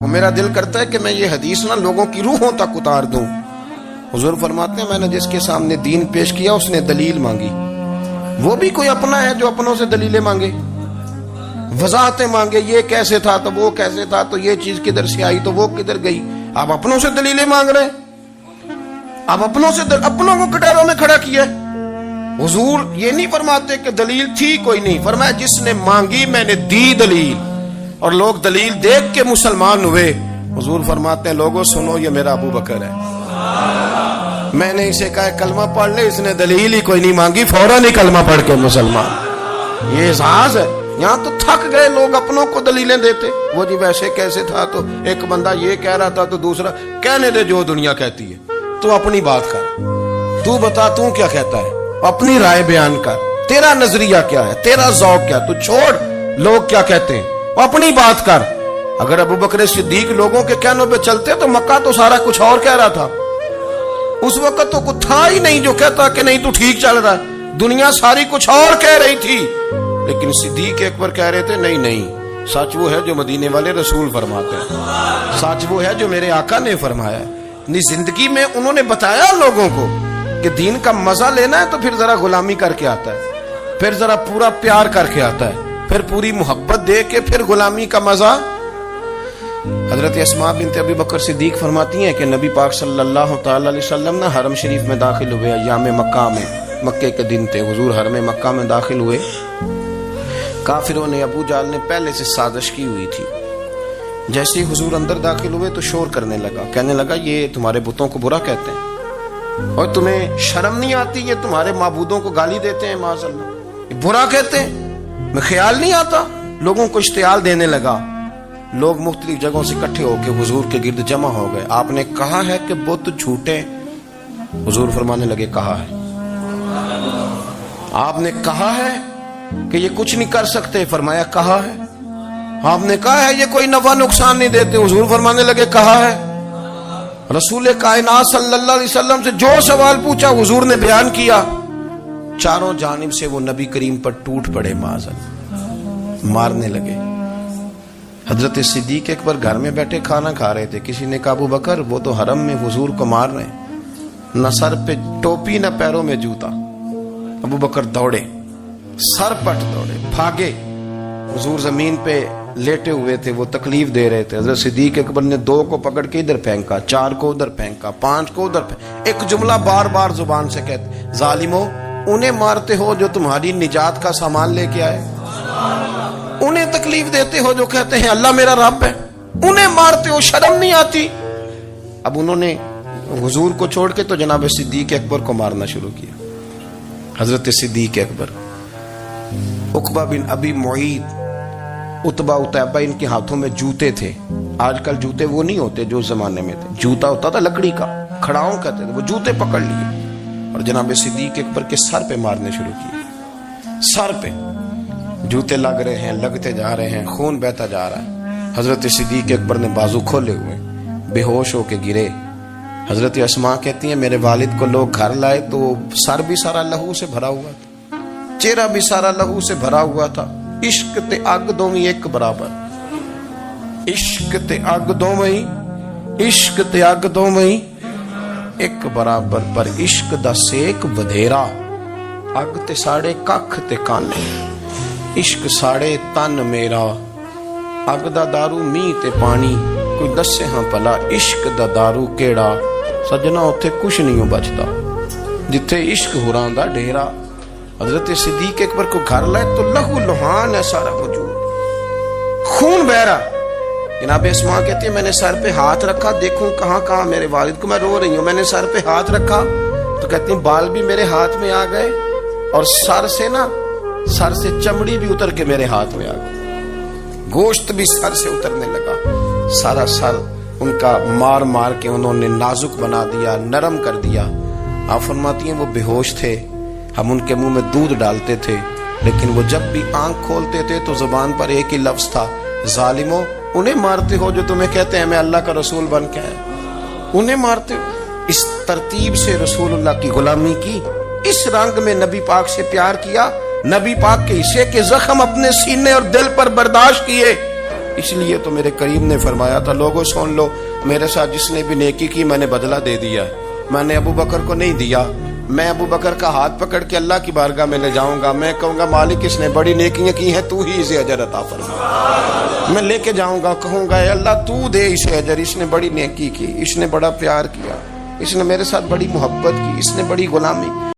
میرا دل کرتا ہے کہ میں یہ حدیث نہ لوگوں کی روحوں تک اتار دوں۔ حضور فرماتے ہیں میں نے جس کے سامنے دین پیش کیا اس نے دلیل مانگی، وہ بھی کوئی اپنا ہے جو اپنوں سے دلیلیں مانگے، وضاحتیں مانگے، یہ کیسے تھا تو وہ کیسے تھا تو یہ چیز کدھر سے آئی تو وہ کدھر گئی۔ آپ اپنوں سے دلیلیں مانگ رہے ہیں، آپ اپنوں کو کٹاروں میں کھڑا کیا ہے۔ حضور یہ نہیں فرماتے کہ دلیل تھی کوئی نہیں، فرمایا جس نے مانگی میں نے دی دلیل، اور لوگ دلیل دیکھ کے مسلمان ہوئے۔ حضور فرماتے ہیں لوگوں سنو یہ میرا ابو بکر ہے، میں نے اسے کہا کلمہ پڑھ لے، اس نے دلیل ہی کوئی نہیں مانگی، فوراً ہی کلمہ پڑھ کے مسلمان۔ یہ اعزاز ہے۔ یہاں تو تھک گئے لوگ اپنوں کو دلیلیں دیتے، وہ جی ویسے کیسے تھا تو ایک بندہ یہ کہہ رہا تھا تو دوسرا کہنے دے جو دنیا کہتی ہے، تو اپنی بات کر، تو بتا تو کیا کہتا ہے، اپنی رائے بیان کر، تیرا نظریہ کیا ہے، تیرا ذوق کیا، تو چھوڑ لوگ کیا کہتے ہیں، اپنی بات کر۔ اگر ابو بکر صدیق لوگوں کے کہنوں پہ چلتے تو مکہ تو سارا کچھ اور کہہ رہا تھا، اس وقت تو کچھ تھا ہی نہیں جو کہتا کہ نہیں تو ٹھیک چل رہا ہے، دنیا ساری کچھ اور کہہ رہی تھی، لیکن صدیق اکبر کہہ رہے تھے نہیں نہیں، سچ وہ ہے جو مدینے والے رسول فرماتے ہیں، سچ وہ ہے جو میرے آقا نے فرمایا ہے۔ زندگی میں انہوں نے بتایا لوگوں کو کہ دین کا مزہ لینا ہے تو پھر ذرا غلامی کر کے آتا ہے، پھر ذرا پورا پیار کر کے آتا ہے، پھر پوری محبت دے کے پھر غلامی کا مزہ۔ حضرت اسماء بنت ابی بکر صدیق فرماتی ہیں کہ نبی پاک صلی اللہ تعالی علیہ وسلم نہ حرم شریف میں داخل ہوئے، ایام مکہ میں، مکے کے دن تھے، حضور حرم مکہ میں داخل ہوئے، کافروں نے، ابو جہل نے پہلے سے سازش کی ہوئی تھی۔ جیسے ہی حضور اندر داخل ہوئے تو شور کرنے لگا، کہنے لگا یہ تمہارے بتوں کو برا کہتے ہیں اور تمہیں شرم نہیں آتی، یہ تمہارے معبودوں کو گالی دیتے ہیں، معاذ اللہ یہ برا کہتے ہیں، میں خیال نہیں آتا۔ لوگوں کو اشتعال دینے لگا، لوگ مختلف جگہوں سے اکٹھے ہو کے حضور کے گرد جمع ہو گئے۔ آپ نے کہا ہے کہ بت جھوٹے، حضور فرمانے لگے کہا ہے۔ آپ نے کہا ہے کہ یہ کچھ نہیں کر سکتے، فرمایا کہا ہے۔ آپ نے کہا ہے یہ کوئی نفع نقصان نہیں دیتے، حضور فرمانے لگے کہا ہے۔ رسول کائنات صلی اللہ علیہ وسلم سے جو سوال پوچھا حضور نے بیان کیا، چاروں جانب سے وہ نبی کریم پر ٹوٹ پڑے، معاذ اللہ، مارنے لگے۔ حضرت صدیق اکبر گھر میں بیٹھے کھانا کھا رہے تھے، کسی نے کہا ابو بکر وہ تو حرم میں حضور کو مار رہے ہیں، نہ سر پہ ٹوپی نہ پیروں میں جوتا۔ ابو بکر دوڑے، سر پٹ دوڑے، بھاگے۔ حضور زمین پہ لیٹے ہوئے تھے، وہ تکلیف دے رہے تھے۔ حضرت صدیق اکبر نے 2 کو پکڑ کے ادھر پھینکا، 4 کو ادھر پھینکا، 5 کو ادھر پھینکا، ایک جملہ بار بار زبان سے کہتے ظالمو انہیں مارتے ہو جو تمہاری نجات کا سامان لے کے آئے، انہیں تکلیف دیتے ہو جو کہتے ہیں اللہ میرا رب ہے، انہیں مارتے ہو، شرم نہیں آتی۔ اب انہوں نے حضور کو چھوڑ کے تو جناب صدیق اکبر کو مارنا شروع کیا۔ حضرت صدیق اکبر، عقبہ بن ابی معیط، عتبہ اتیبہ، ان کے ہاتھوں میں جوتے تھے۔ آج کل جوتے وہ نہیں ہوتے جو زمانے میں تھے، جوتا ہوتا تھا لکڑی کا، کھڑاؤں کہتے تھے، وہ جوتے پکڑ لیے اور جناب صدیق اکبر کے سر پہ مارنے شروع کیے۔ سر پہ جوتے لگ رہے ہیں، لگتے جا رہے ہیں، خون بہتا جا رہا ہے۔ حضرت صدیق اکبر نے بازو کھولے ہوئے بے ہوش ہو کے گرے۔ حضرت اسماء کہتی ہیں میرے والد کو لوگ گھر لائے تو سر بھی سارا لہو سے بھرا ہوا تھا، چہرہ بھی سارا لہو سے بھرا ہوا تھا۔ عشق تے اگ دوویں ایک برابر، عشق تے اگ دوویں، عشق تے اگ دوویں ایک برابر، پر عشق دا سیک ودھیرا، اگ تے ساڑے ککھ تے کانے، عشق ساڑے تن میرا، اگ دا دارو می تے پانی، کوئی دسے ہاں پلا عشق دا دارو کیڑا، سجنا اتھے کچھ نہیں بچتا جتھے عشق ہوراں دا ڈیرا۔ حضرت صدیق اکبر کو گھر لائے تو لہو لہان ہے سارا وجود، خون بہ رہا۔ جناب اسماء کہتی ہے میں نے سر پہ ہاتھ رکھا، دیکھوں کہاں کہاں میرے والد کو، میں رو رہی ہوں، میں نے سر پہ ہاتھ رکھا تو کہتی ہیں بال بھی میرے ہاتھ میں آ گئے اور سر سے چمڑی بھی اتر کے میرے ہاتھ میں آ گئی، گوشت بھی سر سے اترنے لگا، سارا سر ان کا مار مار کے انہوں نے نازک بنا دیا، نرم کر دیا۔ آپ فرماتی ہیں وہ بے ہوش تھے، ہم ان کے منہ میں دودھ ڈالتے تھے، لیکن وہ جب بھی آنکھ کھولتے تھے تو زبان پر ایک ہی لفظ تھا، ظالمو انہیں مارتے ہو جو تمہیں کہتے ہیں میں اللہ کا رسول بن کے آیا، انہیں مارتے ہو۔ اس ترتیب سے رسول اللہ کی غلامی کی، اس رنگ میں نبی پاک سے پیار کیا، نبی پاک کے حصے کے زخم اپنے سینے اور دل پر برداشت کیے، اس لیے تو میرے کریم نے فرمایا تھا لوگوں سن لو میرے ساتھ جس نے بھی نیکی کی میں نے بدلہ دے دیا ہے. میں نے ابو بکر کو نہیں دیا. میں ابو بکر کا ہاتھ پکڑ کے اللہ کی بارگاہ میں لے جاؤں گا. میں کہوں گا مالک اس نے بڑی نیکیاں کی ہیں تو ہی اسے اجر عطا فرما. میں لے کے جاؤں گا کہوں گا اے اللہ تو دے اسے اجر. اس نے بڑی نیکی کی, اس نے بڑا پیار کیا, اس نے میرے ساتھ بڑی محبت کی, اس نے بڑی غلامی